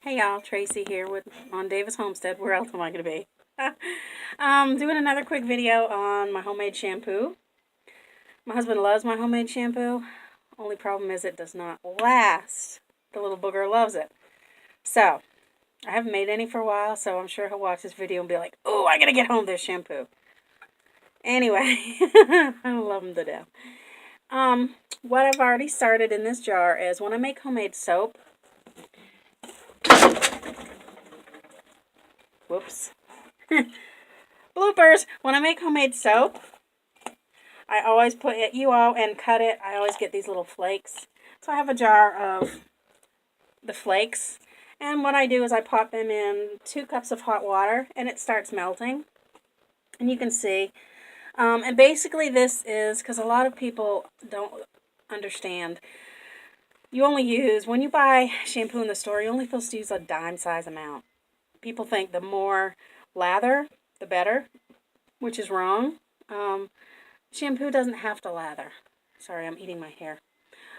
Hey y'all, Tracy here on Davis Homestead. Where else am I going to be? Doing another quick video on my homemade shampoo. My husband loves my homemade shampoo. Only problem is it does not last. The little booger loves it. So, I haven't made any for a while, so I'm sure he'll watch this video and be like, "Oh, I got to get home this shampoo." Anyway, I love him to death. What I've already started in this jar is when I make homemade soap. Whoops. Bloopers. When I make homemade soap, I always put it UO and cut it. I always get these little flakes. So I have a jar of the flakes. And what I do is I pop them in 2 cups of hot water and it starts melting. And you can see. And basically this is, because a lot of people don't understand, you only use, when you buy shampoo in the store, you're only supposed to use a dime size amount. People think the more lather, the better, which is wrong. Shampoo doesn't have to lather. Sorry, I'm eating my hair.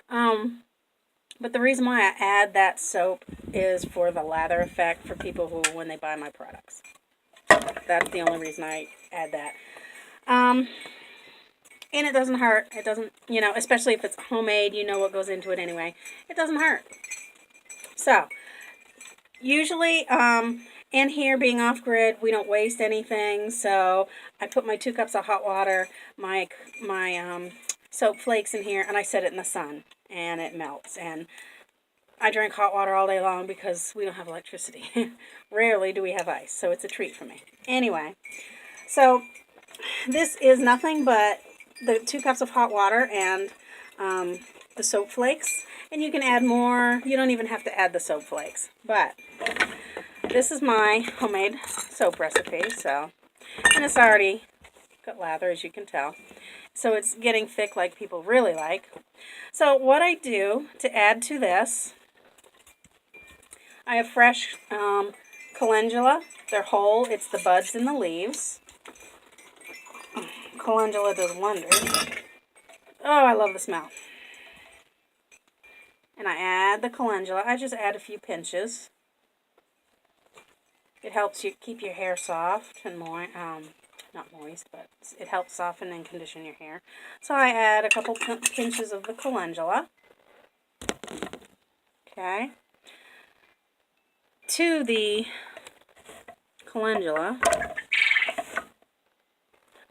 But the reason why I add that soap is for the lather effect for people who, when they buy my products. That's the only reason I add that. And it doesn't hurt. It doesn't, especially if it's homemade, you know what goes into it anyway. It doesn't hurt. So, usually, in here, being off-grid, we don't waste anything, so I put my 2 cups of hot water, my soap flakes in here, and I set it in the sun, and it melts. And I drink hot water all day long because we don't have electricity. Rarely do we have ice, so it's a treat for me. Anyway, so this is nothing but the 2 cups of hot water and the soap flakes. And you can add more. You don't even have to add the soap flakes. But this is my homemade soap recipe. And it's already got lather, as you can tell. So it's getting thick like people really like. So what I do to add to this, I have fresh calendula. They're whole. It's the buds and the leaves. Calendula does wonders. Oh, I love the smell. And I add the calendula. I just add a few pinches. It helps you keep your hair soft and not moist, but it helps soften and condition your hair. So I add a couple pinches of the calendula. Okay. To the calendula,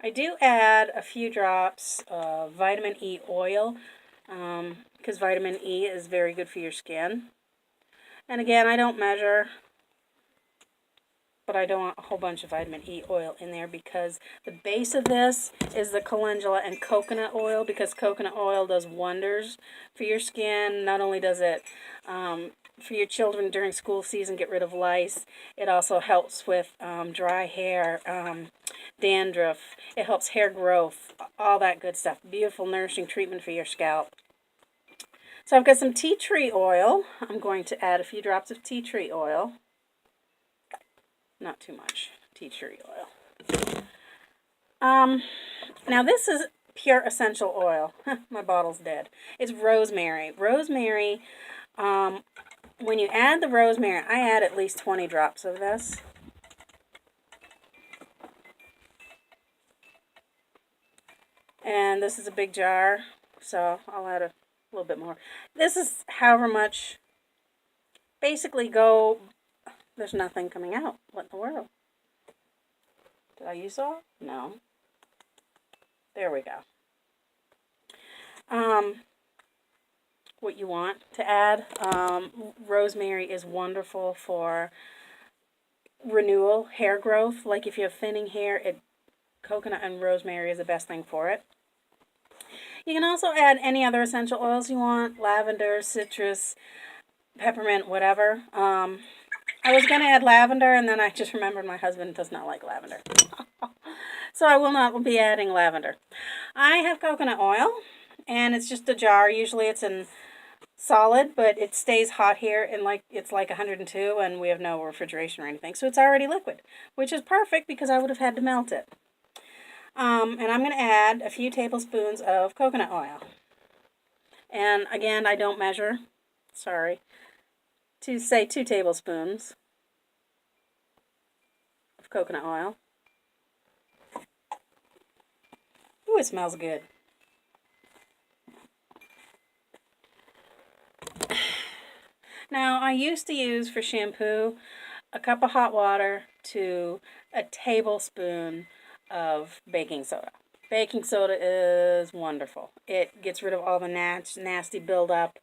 I do add a few drops of vitamin E oil, because vitamin E is very good for your skin. And again, I don't measure, but I don't want a whole bunch of vitamin E oil in there because the base of this is the calendula and coconut oil, because coconut oil does wonders for your skin. Not only does it for your children during school season get rid of lice, it also helps with dry hair, dandruff. It helps hair growth, all that good stuff. Beautiful, nourishing treatment for your scalp. So I've got some tea tree oil. I'm going to add a few drops of tea tree oil. Not too much tea tree oil. Now this is pure essential oil. My bottle's dead. It's rosemary. Rosemary, when you add the rosemary, I add at least 20 drops of this. And this is a big jar, so I'll add a little bit more. This is however much. Basically there's nothing coming out. What in the world? Did I use all? No. There we go. What you want to add, rosemary is wonderful for renewal, hair growth. Like if you have thinning hair, coconut and rosemary is the best thing for it. You can also add any other essential oils you want, lavender, citrus, peppermint, whatever. I was going to add lavender, and then I just remembered my husband does not like lavender. So I will not be adding lavender. I have coconut oil, and it's just a jar. Usually it's in solid, but it stays hot here, and it's like 102, and we have no refrigeration or anything. So it's already liquid, which is perfect because I would have had to melt it. And I'm going to add a few tablespoons of coconut oil. And again, I don't measure. Sorry. say 2 tablespoons of coconut oil. Ooh, it smells good. Now, I used to use for shampoo a cup of hot water to a tablespoon of baking soda. Baking soda is wonderful. It gets rid of all the nasty buildup,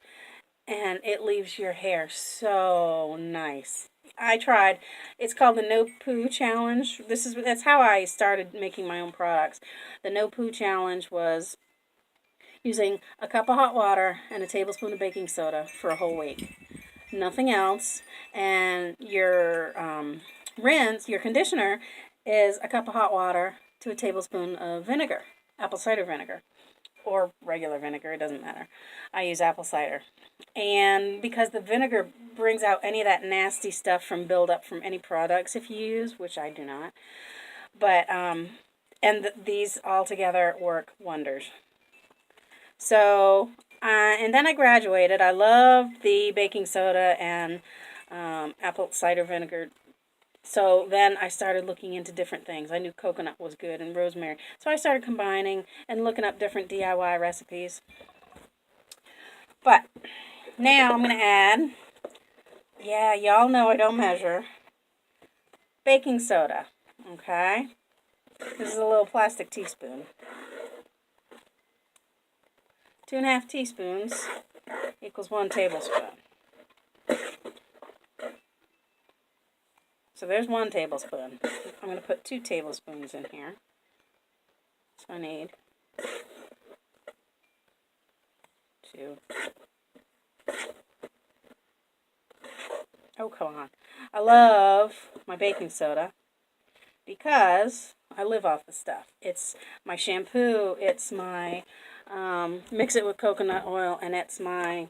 and it leaves your hair so nice. I tried. It's called the No Poo Challenge. That's how I started making my own products. The No Poo Challenge was using a cup of hot water and a tablespoon of baking soda for a whole week. Nothing else. And your rinse, your conditioner, is a cup of hot water to a tablespoon of vinegar, apple cider vinegar, or regular vinegar, it doesn't matter. I use apple cider. And because the vinegar brings out any of that nasty stuff from buildup from any products if you use, which I do not. But, these all together work wonders. So, and then I graduated. I loved the baking soda and apple cider vinegar. So then I started looking into different things. I knew coconut was good and rosemary. So I started combining and looking up different DIY recipes. But now I'm going to add, yeah, y'all know I don't measure, baking soda. Okay? This is a little plastic teaspoon. 2.5 teaspoons equals 1 tablespoon. So there's 1 tablespoon. I'm going to put 2 tablespoons in here. So I need 2. Oh, come on. I love my baking soda because I live off the stuff. It's my shampoo, it's my mix it with coconut oil, and it's my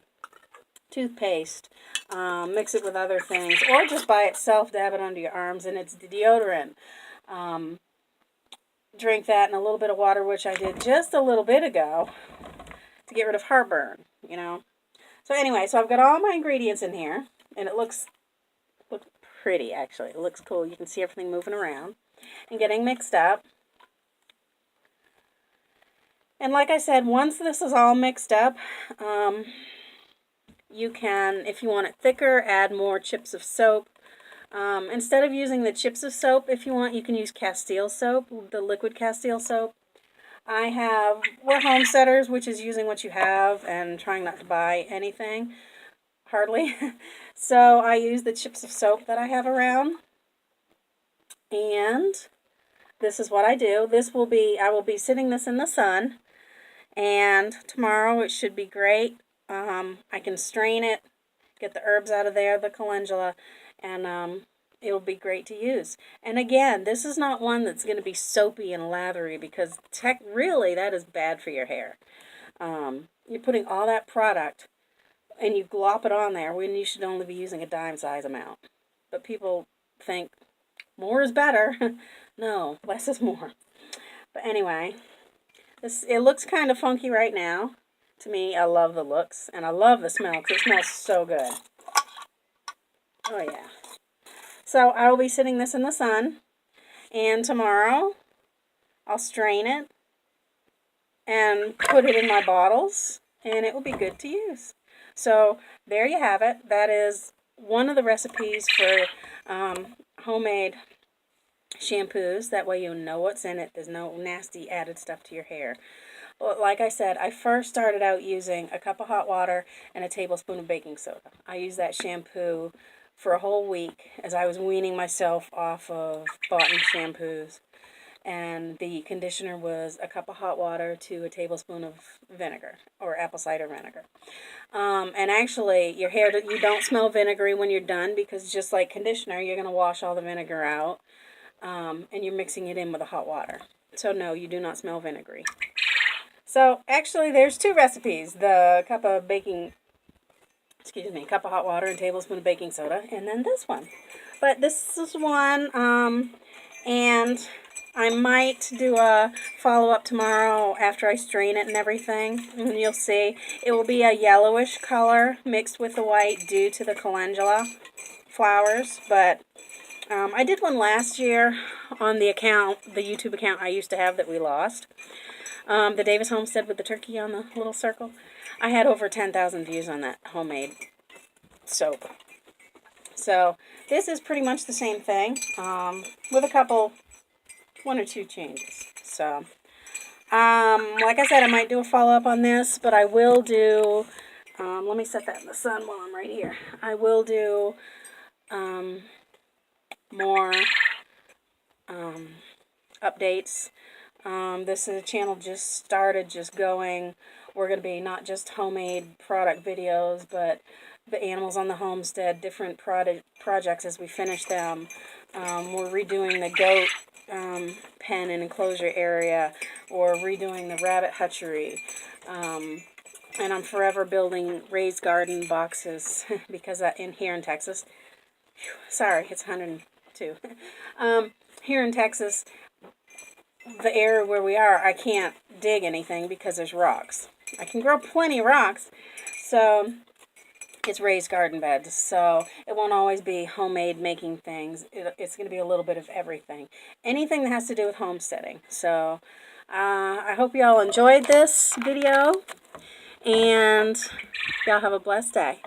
toothpaste. Mix it with other things, or just by itself, dab it under your arms, and it's deodorant. Drink that in a little bit of water, which I did just a little bit ago, to get rid of heartburn, you know. So anyway, so I've got all my ingredients in here, and it looks pretty, actually. It looks cool. You can see everything moving around and getting mixed up. And like I said, once this is all mixed up, you can, if you want it thicker, add more chips of soap. Instead of using the chips of soap, if you want, you can use Castile soap, the liquid Castile soap. We're homesteaders, which is using what you have and trying not to buy anything, hardly. So I use the chips of soap that I have around. And this is what I do. I will be sitting this in the sun, and tomorrow it should be great. I can strain it, get the herbs out of there, the calendula, and it'll be great to use. And again, this is not one that's going to be soapy and lathery, because really that is bad for your hair. You're putting all that product and you glop it on there when you should only be using a dime size amount. But people think more is better. No, less is more. But anyway, it looks kind of funky right now. To me, I love the looks, and I love the smell, because it smells so good. Oh, yeah. So I will be sitting this in the sun, and tomorrow I'll strain it and put it in my bottles, and it will be good to use. So there you have it. That is one of the recipes for homemade shampoos. That way you know what's in it. There's no nasty added stuff to your hair. Well, like I said, I first started out using a cup of hot water and a tablespoon of baking soda. I used that shampoo for a whole week as I was weaning myself off of bought-in shampoos. And the conditioner was a cup of hot water to a tablespoon of vinegar, or apple cider vinegar. And actually, your hair, you don't smell vinegary when you're done, because just like conditioner, you're going to wash all the vinegar out, and you're mixing it in with the hot water. So no, you do not smell vinegary. So actually, there's 2 recipes: the cup of cup of hot water and tablespoon of baking soda, and then this one. But this is one, and I might do a follow-up tomorrow after I strain it and everything, and you'll see it will be a yellowish color mixed with the white due to the calendula flowers. But I did one last year on the account, the YouTube account I used to have that we lost, the Davis Homestead with the turkey on the little circle. I had over 10,000 views on that homemade soap. So this is pretty much the same thing, with a couple, one or two changes. So, like I said, I might do a follow-up on this, but I will do, let me set that in the sun while I'm right here. I will do more updates. This is a channel just started, just going. We're going to be not just homemade product videos, but the animals on the homestead, different projects as we finish them. We're redoing the goat pen and enclosure area, or redoing the rabbit hutchery. And I'm forever building raised garden boxes because in here in Texas, sorry, it's 102. Here in Texas, the area where we are, I can't dig anything because there's rocks. I can grow plenty of rocks, so it's raised garden beds, so it won't always be homemade making things. It's going to be a little bit of everything. Anything that has to do with homesteading. So I hope you all enjoyed this video, and y'all have a blessed day.